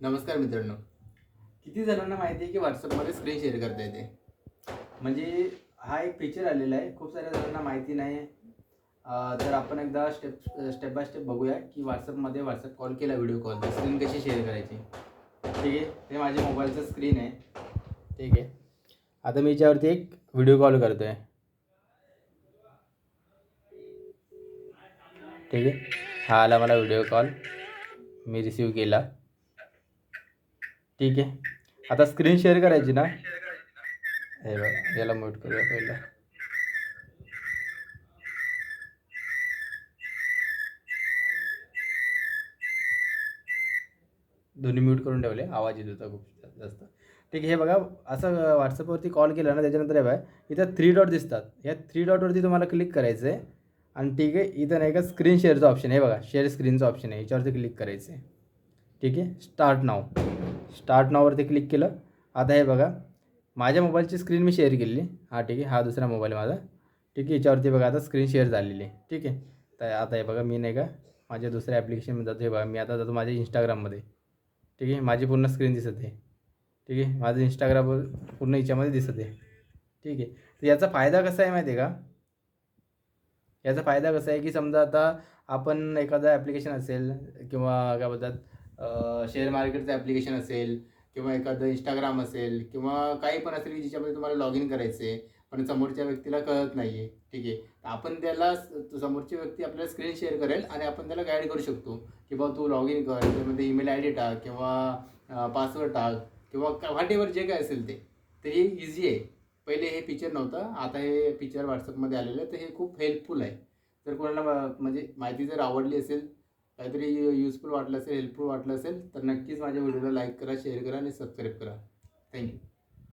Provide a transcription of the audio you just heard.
नमस्कार मित्रांनो. किती जणांना माहिती आहे की व्हॉट्सअपमध्ये स्क्रीन शेअर करता येते? म्हणजे हा एक फीचर आलेला आहे, खूप साऱ्या जणांना माहिती नाही. तर आपण एकदा स्टेप बाय स्टेप बघूया की व्हॉट्सअप कॉल केला, व्हिडिओ कॉल, तर स्क्रीन कशी शेअर करायची. ठीक आहे, हे माझ्या मोबाईलचं स्क्रीन आहे. ठीक आहे, आता मी याच्यावरती एक व्हिडिओ कॉल करतो आहे. ठीक आहे, हा आला मला व्हिडिओ कॉल, मी रिसीव केला. ठीक आहे, आता स्क्रीन शेअर करायची ना. हे बघा, याला म्यूट करूया पहिला. दोन्ही म्यूट करून ठेवले, आवाज येत होता खूप जास्त. ठीक आहे, हे बघा, असं व्हॉट्सअपवरती कॉल केला ना, त्याच्यानंतर हे बघा इथं 3 डॉट दिसतात. या 3 डॉटवरती तुम्हाला क्लिक करायचं आहे आणि ठीक आहे, इथं नाही का स्क्रीन शेअरचं ऑप्शन आहे, बघा शेअर स्क्रीनचं ऑप्शन आहे, याच्यावरती क्लिक करायचं आहे. ठीक आहे, स्टार्ट नाववरती क्लिक केलं. आता हे बघा, माझ्या मोबाईलची स्क्रीन मी शेअर केलेली. हा ठीक आहे, हा दुसरा मोबाईल माझा. ठीक आहे, याच्यावरती बघा आता स्क्रीन शेअर झालेली आहे. ठीक आहे, तर आता हे बघा, मी नाही का माझ्या दुसऱ्या ॲप्लिकेशनमध्ये जातो. हे बघा, मी आता जातो माझ्या इंस्टाग्राममध्ये. ठीक आहे, माझी पूर्ण स्क्रीन दिसत आहे. ठीक आहे, माझं इंस्टाग्राम पूर्ण याच्यामध्ये दिसत आहे. ठीक आहे, तर याचा फायदा कसा आहे माहिती आहे का? याचा फायदा कसा आहे की समजा आता आपण एखादं ॲप्लिकेशन असेल किंवा काय बोलतात शेअर मार्केटचं ॲप्लिकेशन असेल किंवा एखादं इंस्टाग्राम असेल किंवा काही पण असेल की ज्याच्यामध्ये तुम्हाला लॉग इन करायचं आहे, पण समोरच्या व्यक्तीला कळत नाही आहे. ठीक आहे, तर आपण त्याला समोरची व्यक्ती आपल्याला स्क्रीन शेअर करेल आणि आपण त्याला गाईड करू शकतो की बाबा तू लॉग इन कर, त्यामध्ये ईमेल आय डी टाक किंवा पासवर्ड टाक किंवा व्हॉट एव्हर जे काय असेल ते. तर हे इझी आहे. पहिले हे फीचर नव्हतं, आता हे फीचर व्हॉट्सअपमध्ये आलेलं आहे, तर हे खूप हेल्पफुल आहे. जर कोणाला म्हणजे माहिती जर आवडली असेल, काहीतरी युजफुल वाटलं असेल, हेल्पफुल वाटलं असेल, तर नक्कीच माझ्या व्हिडिओला लाईक करा, शेअर करा आणि सबस्क्राईब करा. थँक्यू.